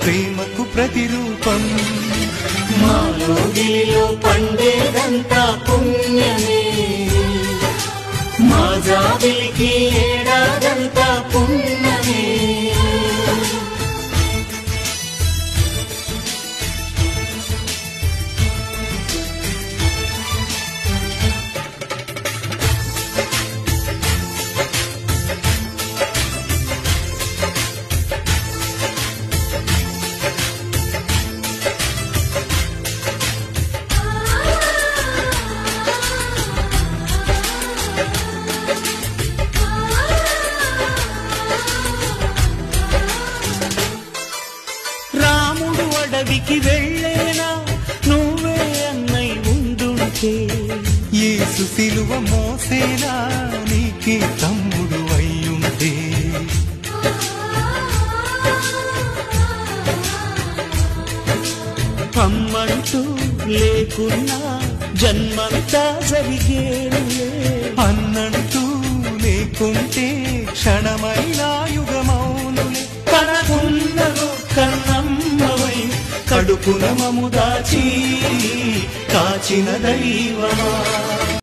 ప్రేమకు ప్రతిరూపం మాలో గిలిలో పండేదంతా పుణ్యమే మా జాబిలికి ఏడాదంతా పుణ్యమే రాముడు అడవికి వెళ్ళేనా నువ్వే అన్నై ముందుంటే యేసు సిలువ మోసేనా నీకే తమ్ముడు అయ్యుంటే అమ్మంటూ లేకున్నా జన్మంతా జరిగేనులే అన్నంటూ లేకుంటే క్షణమైనా యుగమౌనులే కనకున్నదో కన్నమ్మవై కడుపున మము దాచి కాచిన దైవమా